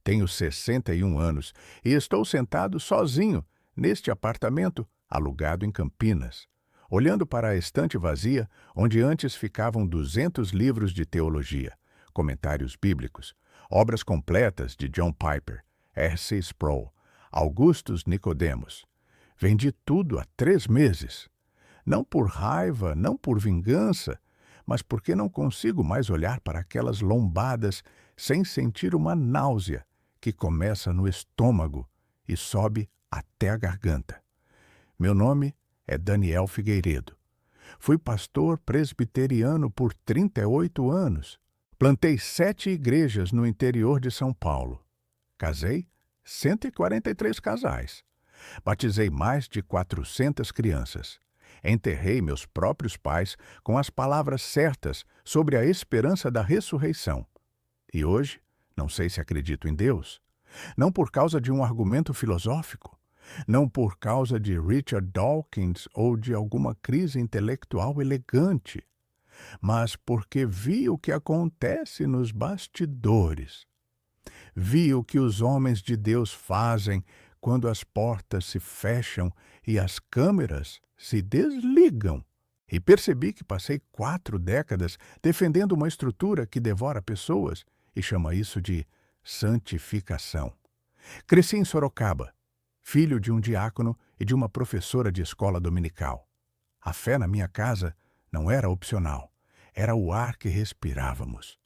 Tenho 61 anos e estou sentado sozinho neste apartamento alugado em Campinas, olhando para a estante vazia onde antes ficavam 200 livros de teologia, comentários bíblicos, obras completas de John Piper, R.C. Sproul, Augustus Nicodemos. Vendi tudo há 3 meses. Não por raiva, não por vingança, mas porque não consigo mais olhar para aquelas lombadas sem sentir uma náusea que começa no estômago e sobe até a garganta. Meu nome é Daniel Figueiredo. Fui pastor presbiteriano por 38 anos. Plantei 7 igrejas no interior de São Paulo. Casei 143 casais. Batizei mais de 400 crianças. Enterrei meus próprios pais com as palavras certas sobre a esperança da ressurreição. E hoje, não sei se acredito em Deus. Não por causa de um argumento filosófico. Não por causa de Richard Dawkins ou de alguma crise intelectual elegante. Mas porque vi o que acontece nos bastidores. Vi o que os homens de Deus fazem quando as portas se fecham e as câmeras se desligam. E percebi que passei 4 décadas defendendo uma estrutura que devora pessoas e chama isso de santificação. Cresci em Sorocaba, filho de um diácono e de uma professora de escola dominical. A fé na minha casa não era opcional, era o ar que respirávamos.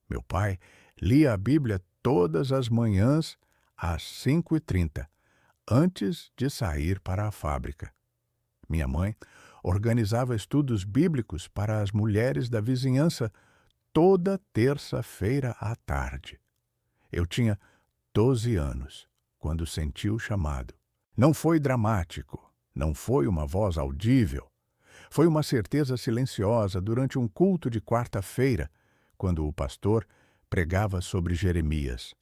Meu pai lia a Bíblia todas as manhãs às 5h30, antes de sair para a fábrica. Minha mãe organizava estudos bíblicos para as mulheres da vizinhança toda terça-feira à tarde. Eu tinha 12 anos, quando senti o chamado. Não foi dramático, não foi uma voz audível. Foi uma certeza silenciosa durante um culto de quarta-feira, quando o pastor pregava sobre Jeremias.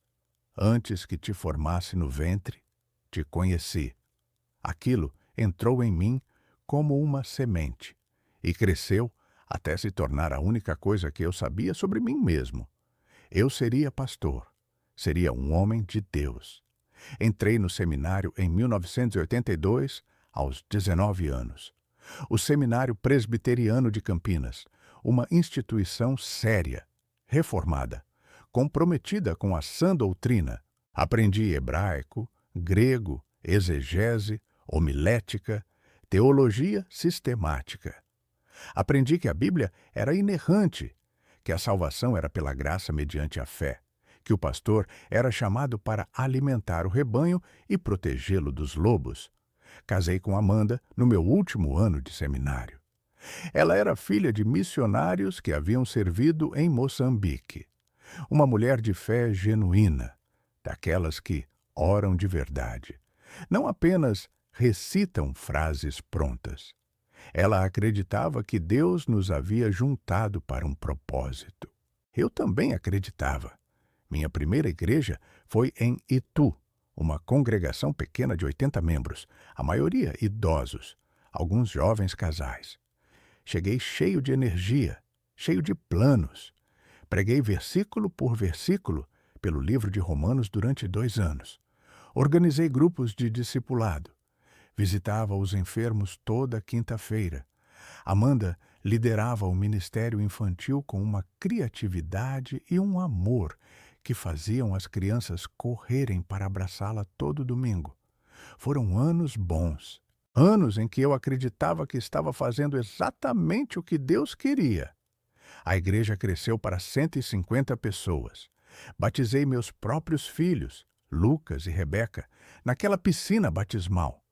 Antes que te formasse no ventre, te conheci. Aquilo entrou em mim como uma semente e cresceu até se tornar a única coisa que eu sabia sobre mim mesmo. Eu seria pastor, seria um homem de Deus. Entrei no seminário em 1982, aos 19 anos. O Seminário Presbiteriano de Campinas, uma instituição séria, reformada, comprometida com a sã doutrina. Aprendi hebraico, grego, exegese, homilética, teologia sistemática. Aprendi que a Bíblia era inerrante, que a salvação era pela graça mediante a fé, que o pastor era chamado para alimentar o rebanho e protegê-lo dos lobos. Casei com Amanda no meu último ano de seminário. Ela era filha de missionários que haviam servido em Moçambique. Uma mulher de fé genuína, daquelas que oram de verdade. Não apenas recitam frases prontas. Ela acreditava que Deus nos havia juntado para um propósito. Eu também acreditava. Minha primeira igreja foi em Itu, uma congregação pequena de 80 membros, a maioria idosos, alguns jovens casais. Cheguei cheio de energia, cheio de planos. Preguei versículo por versículo pelo livro de Romanos durante 2 anos. Organizei grupos de discipulado. Visitava os enfermos toda quinta-feira. Amanda liderava o ministério infantil com uma criatividade e um amor que faziam as crianças correrem para abraçá-la todo domingo. Foram anos bons, anos em que eu acreditava que estava fazendo exatamente o que Deus queria. A igreja cresceu para 150 pessoas. Batizei meus próprios filhos, Lucas e Rebeca, naquela piscina batismal.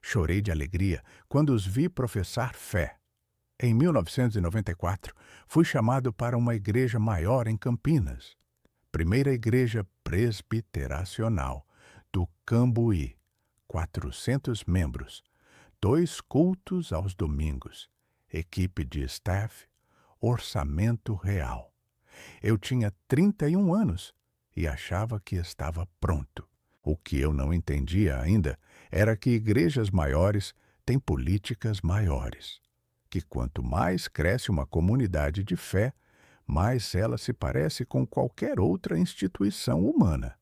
Chorei de alegria quando os vi professar fé. Em 1994, fui chamado para uma igreja maior em Campinas. Primeira igreja presbiteracional do Cambuí, 400 membros, 2 cultos aos domingos, equipe de staff, orçamento real. Eu tinha 31 anos e achava que estava pronto. O que eu não entendia ainda era que igrejas maiores têm políticas maiores, que quanto mais cresce uma comunidade de fé, mais ela se parece com qualquer outra instituição humana.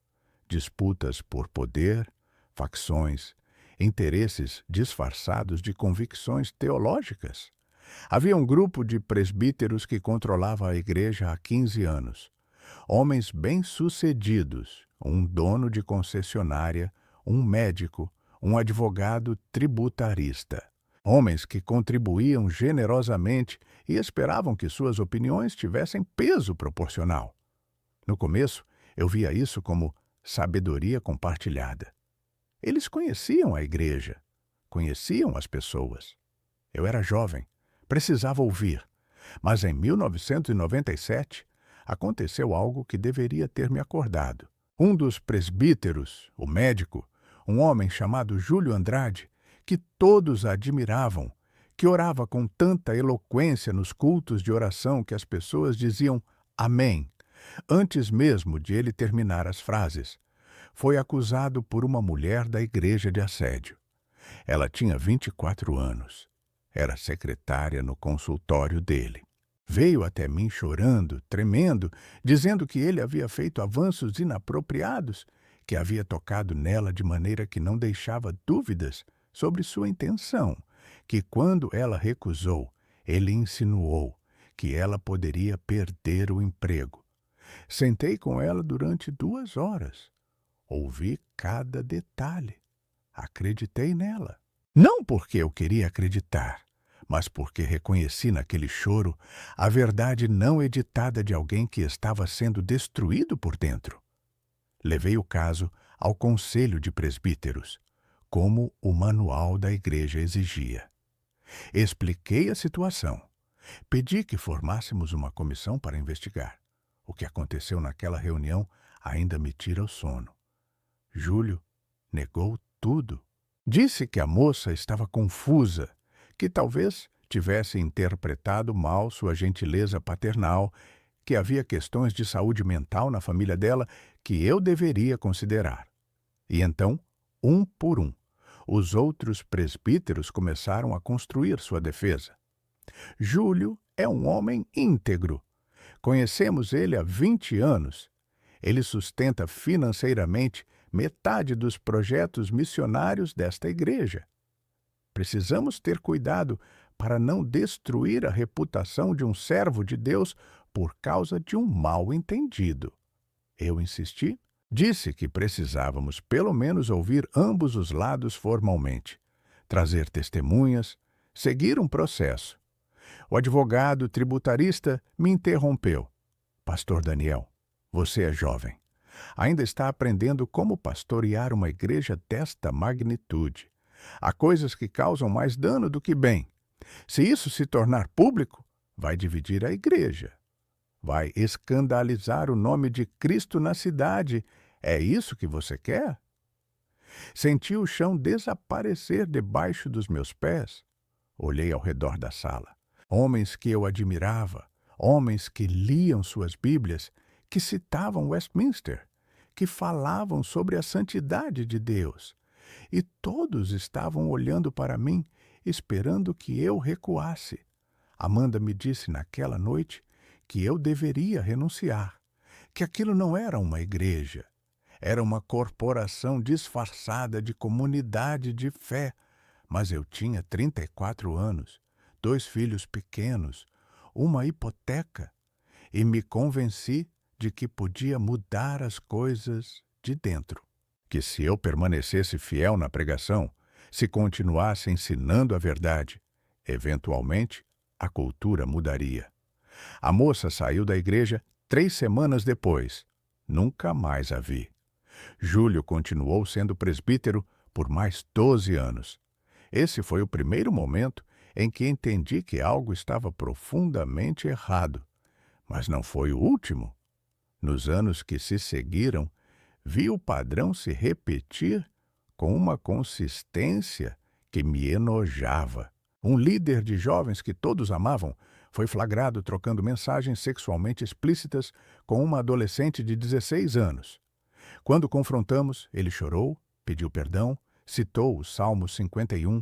disputas por poder, facções, interesses disfarçados de convicções teológicas. Havia um grupo de presbíteros que controlava a igreja há 15 anos. Homens bem-sucedidos, um dono de concessionária, um médico, um advogado tributarista. Homens que contribuíam generosamente e esperavam que suas opiniões tivessem peso proporcional. No começo, eu via isso como sabedoria compartilhada. Eles conheciam a igreja, conheciam as pessoas. Eu era jovem, precisava ouvir. Mas em 1997, aconteceu algo que deveria ter me acordado. Um dos presbíteros, o médico, um homem chamado Júlio Andrade, que todos admiravam, que orava com tanta eloquência nos cultos de oração que as pessoas diziam amém, antes mesmo de ele terminar as frases, foi acusado por uma mulher da igreja de assédio. Ela tinha 24 anos. Era secretária no consultório dele. Veio até mim chorando, tremendo, dizendo que ele havia feito avanços inapropriados, que havia tocado nela de maneira que não deixava dúvidas sobre sua intenção, que quando ela recusou, ele insinuou que ela poderia perder o emprego. Sentei com ela durante 2 horas. Ouvi cada detalhe. Acreditei nela. Não porque eu queria acreditar, mas porque reconheci naquele choro a verdade não editada de alguém que estava sendo destruído por dentro. Levei o caso ao Conselho de Presbíteros, como o manual da igreja exigia. Expliquei a situação. Pedi que formássemos uma comissão para investigar. O que aconteceu naquela reunião ainda me tira o sono. Júlio negou tudo. Disse que a moça estava confusa, que talvez tivesse interpretado mal sua gentileza paternal, que havia questões de saúde mental na família dela que eu deveria considerar. E então, um por um, os outros presbíteros começaram a construir sua defesa. Júlio é um homem íntegro. Conhecemos ele há 20 anos. Ele sustenta financeiramente metade dos projetos missionários desta igreja. Precisamos ter cuidado para não destruir a reputação de um servo de Deus por causa de um mal-entendido. Eu insisti, disse que precisávamos pelo menos ouvir ambos os lados formalmente, trazer testemunhas, seguir um processo. O advogado tributarista me interrompeu. Pastor Daniel, você é jovem. Ainda está aprendendo como pastorear uma igreja desta magnitude. Há coisas que causam mais dano do que bem. Se isso se tornar público, vai dividir a igreja. Vai escandalizar o nome de Cristo na cidade. É isso que você quer? Senti o chão desaparecer debaixo dos meus pés. Olhei ao redor da sala. Homens que eu admirava, homens que liam suas Bíblias, que citavam Westminster, que falavam sobre a santidade de Deus. E todos estavam olhando para mim, esperando que eu recuasse. Amanda me disse naquela noite que eu deveria renunciar, que aquilo não era uma igreja, era uma corporação disfarçada de comunidade de fé. Mas eu tinha 34 anos, 2 filhos pequenos, uma hipoteca, e me convenci de que podia mudar as coisas de dentro. Que se eu permanecesse fiel na pregação, se continuasse ensinando a verdade, eventualmente a cultura mudaria. A moça saiu da igreja 3 semanas depois. Nunca mais a vi. Júlio continuou sendo presbítero por mais 12 anos. Esse foi o primeiro momento em que entendi que algo estava profundamente errado. Mas não foi o último. Nos anos que se seguiram, vi o padrão se repetir com uma consistência que me enojava. Um líder de jovens que todos amavam foi flagrado trocando mensagens sexualmente explícitas com uma adolescente de 16 anos. Quando confrontamos, ele chorou, pediu perdão, citou o Salmo 51.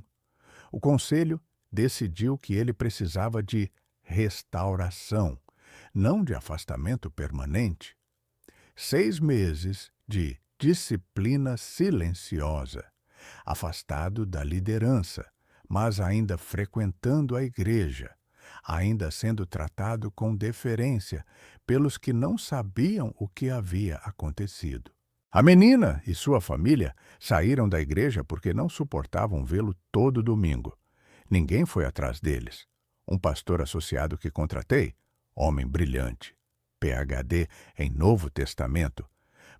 O conselho decidiu que ele precisava de restauração, não de afastamento permanente. 6 meses de disciplina silenciosa, afastado da liderança, mas ainda frequentando a igreja, ainda sendo tratado com deferência pelos que não sabiam o que havia acontecido. A menina e sua família saíram da igreja porque não suportavam vê-lo todo domingo. Ninguém foi atrás deles. Um pastor associado que contratei, homem brilhante, PhD em Novo Testamento,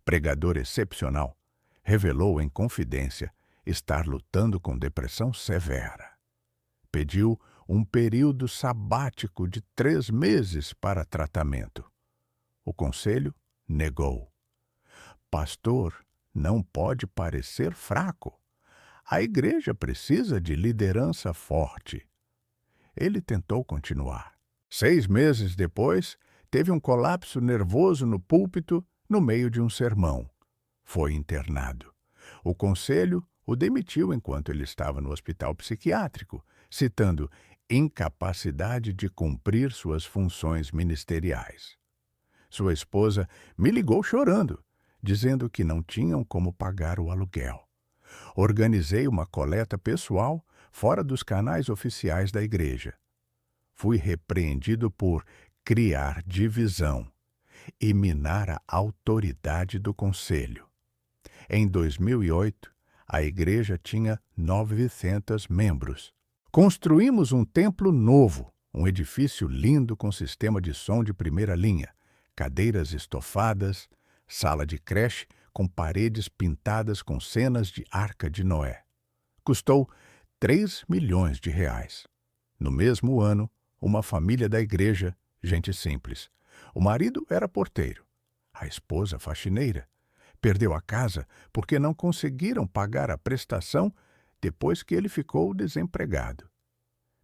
pregador excepcional, revelou em confidência estar lutando com depressão severa. Pediu um período sabático de 3 meses para tratamento. O conselho negou. Pastor, não pode parecer fraco. A igreja precisa de liderança forte. Ele tentou continuar. 6 meses depois, teve um colapso nervoso no púlpito no meio de um sermão. Foi internado. O conselho o demitiu enquanto ele estava no hospital psiquiátrico, citando incapacidade de cumprir suas funções ministeriais. Sua esposa me ligou chorando, dizendo que não tinham como pagar o aluguel. Organizei uma coleta pessoal fora dos canais oficiais da igreja. Fui repreendido por criar divisão e minar a autoridade do conselho. Em 2008, a igreja tinha 900 membros. Construímos um templo novo, um edifício lindo com sistema de som de primeira linha, cadeiras estofadas, sala de creche com paredes pintadas com cenas de Arca de Noé. Custou 3 milhões de reais. No mesmo ano, uma família da igreja, gente simples. O marido era porteiro, a esposa faxineira. Perdeu a casa porque não conseguiram pagar a prestação depois que ele ficou desempregado.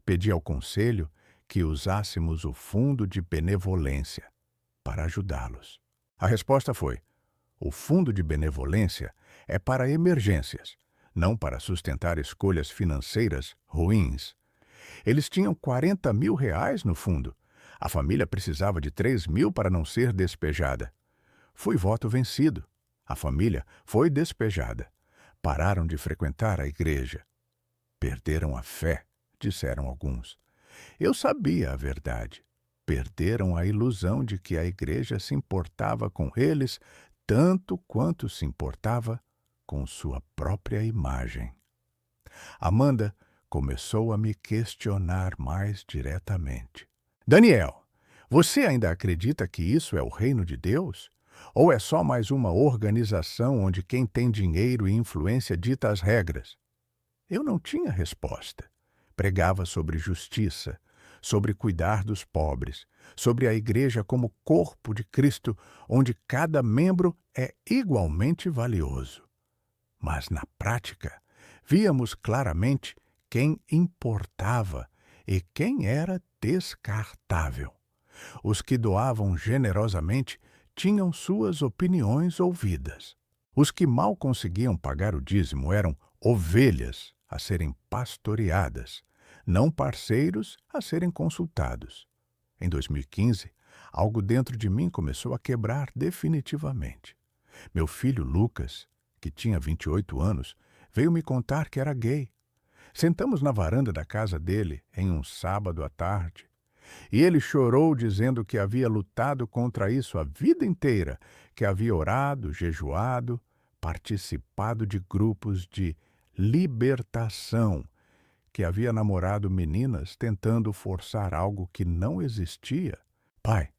Pedi ao conselho que usássemos o fundo de benevolência para ajudá-los. A resposta foi: o fundo de benevolência é para emergências, não para sustentar escolhas financeiras ruins. Eles tinham 40 mil reais no fundo. A família precisava de 3 mil para não ser despejada. Fui voto vencido. A família foi despejada. Pararam de frequentar a igreja. Perderam a fé, disseram alguns. Eu sabia a verdade. Perderam a ilusão de que a igreja se importava com eles tanto quanto se importava com sua própria imagem. Amanda começou a me questionar mais diretamente. Daniel, você ainda acredita que isso é o reino de Deus? Ou é só mais uma organização onde quem tem dinheiro e influência dita as regras? Eu não tinha resposta. Pregava sobre justiça, sobre cuidar dos pobres, sobre a igreja como corpo de Cristo, onde cada membro é igualmente valioso. Mas na prática, víamos claramente quem importava e quem era descartável. Os que doavam generosamente tinham suas opiniões ouvidas. Os que mal conseguiam pagar o dízimo eram ovelhas a serem pastoreadas, não parceiros a serem consultados. Em 2015, algo dentro de mim começou a quebrar definitivamente. Meu filho Lucas, que tinha 28 anos, veio me contar que era gay. Sentamos na varanda da casa dele em um sábado à tarde. E ele chorou dizendo que havia lutado contra isso a vida inteira, que havia orado, jejuado, participado de grupos de libertação, que havia namorado meninas tentando forçar algo que não existia. Pai,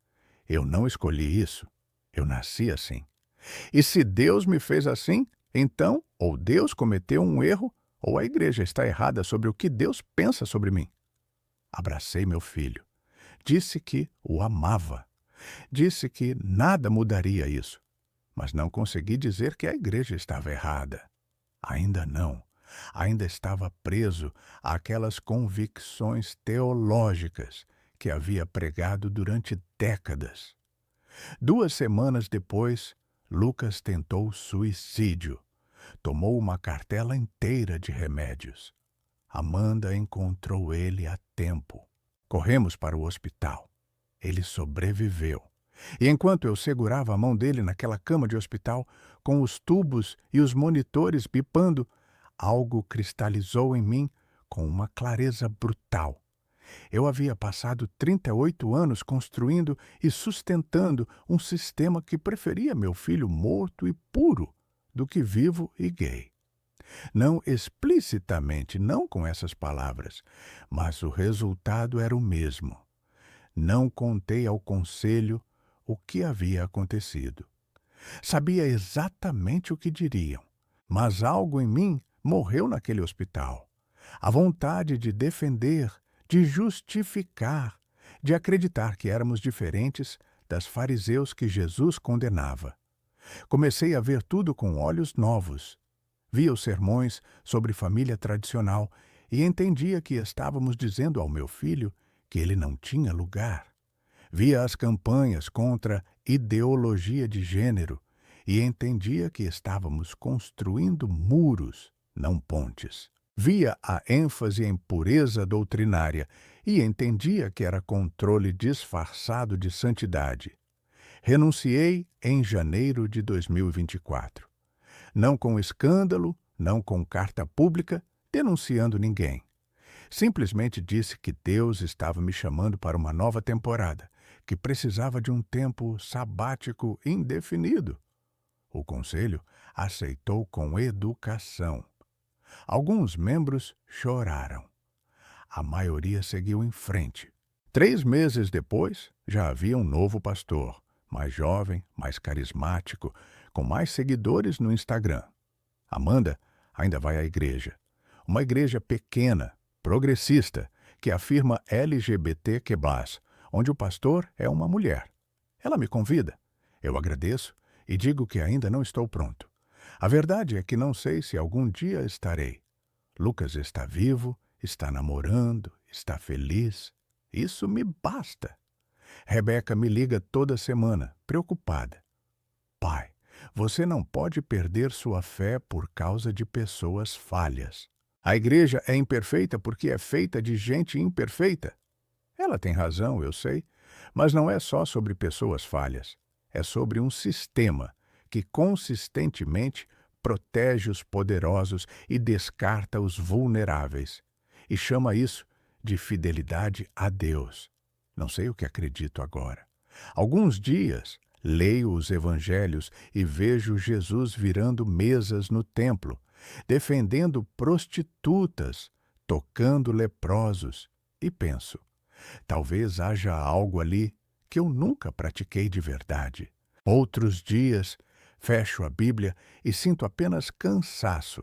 eu não escolhi isso. Eu nasci assim. E se Deus me fez assim, então ou Deus cometeu um erro, ou a igreja está errada sobre o que Deus pensa sobre mim. Abracei meu filho. Disse que o amava. Disse que nada mudaria isso. Mas não consegui dizer que a igreja estava errada. Ainda não. Ainda estava preso àquelas convicções teológicas que havia pregado durante décadas. 2 semanas depois, Lucas tentou suicídio. Tomou uma cartela inteira de remédios. Amanda encontrou ele a tempo. Corremos para o hospital. Ele sobreviveu. E enquanto eu segurava a mão dele naquela cama de hospital, com os tubos e os monitores bipando, algo cristalizou em mim com uma clareza brutal. Eu havia passado 38 anos construindo e sustentando um sistema que preferia meu filho morto e puro do que vivo e gay. Não explicitamente, não com essas palavras, mas o resultado era o mesmo. Não contei ao conselho o que havia acontecido. Sabia exatamente o que diriam, mas algo em mim morreu naquele hospital. A vontade de defender, de justificar, de acreditar que éramos diferentes das fariseus que Jesus condenava. Comecei a ver tudo com olhos novos. Via os sermões sobre família tradicional e entendia que estávamos dizendo ao meu filho que ele não tinha lugar. Via as campanhas contra ideologia de gênero e entendia que estávamos construindo muros, não pontes. Via a ênfase em pureza doutrinária e entendia que era controle disfarçado de santidade. Renunciei em janeiro de 2024. Não com escândalo, não com carta pública, denunciando ninguém. Simplesmente disse que Deus estava me chamando para uma nova temporada, que precisava de um tempo sabático indefinido. O conselho aceitou com educação. Alguns membros choraram. A maioria seguiu em frente. 3 meses depois, já havia um novo pastor, mais jovem, mais carismático, com mais seguidores no Instagram. Amanda ainda vai à igreja. Uma igreja pequena, progressista, que afirma LGBTQ+, onde o pastor é uma mulher. Ela me convida. Eu agradeço e digo que ainda não estou pronto. A verdade é que não sei se algum dia estarei. Lucas está vivo, está namorando, está feliz. Isso me basta. Rebeca me liga toda semana, preocupada. Pai, você não pode perder sua fé por causa de pessoas falhas. A igreja é imperfeita porque é feita de gente imperfeita. Ela tem razão, eu sei, mas não é só sobre pessoas falhas. É sobre um sistema que consistentemente protege os poderosos e descarta os vulneráveis. E chama isso de fidelidade a Deus. Não sei o que acredito agora. Alguns dias leio os evangelhos e vejo Jesus virando mesas no templo, defendendo prostitutas, tocando leprosos, e penso, talvez haja algo ali que eu nunca pratiquei de verdade. Outros dias fecho a Bíblia e sinto apenas cansaço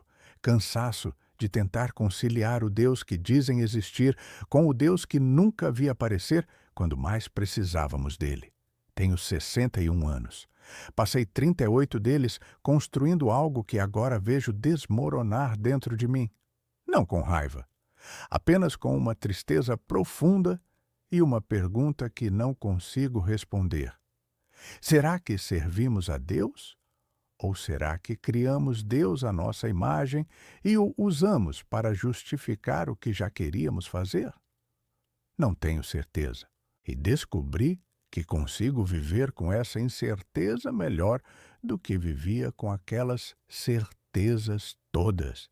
de tentar conciliar o Deus que dizem existir com o Deus que nunca vi aparecer quando mais precisávamos dele. Tenho 61 anos. Passei 38 deles construindo algo que agora vejo desmoronar dentro de mim. Não com raiva, apenas com uma tristeza profunda e uma pergunta que não consigo responder. Será que servimos a Deus? Ou será que criamos Deus à nossa imagem e o usamos para justificar o que já queríamos fazer? Não tenho certeza. E descobri que consigo viver com essa incerteza melhor do que vivia com aquelas certezas todas.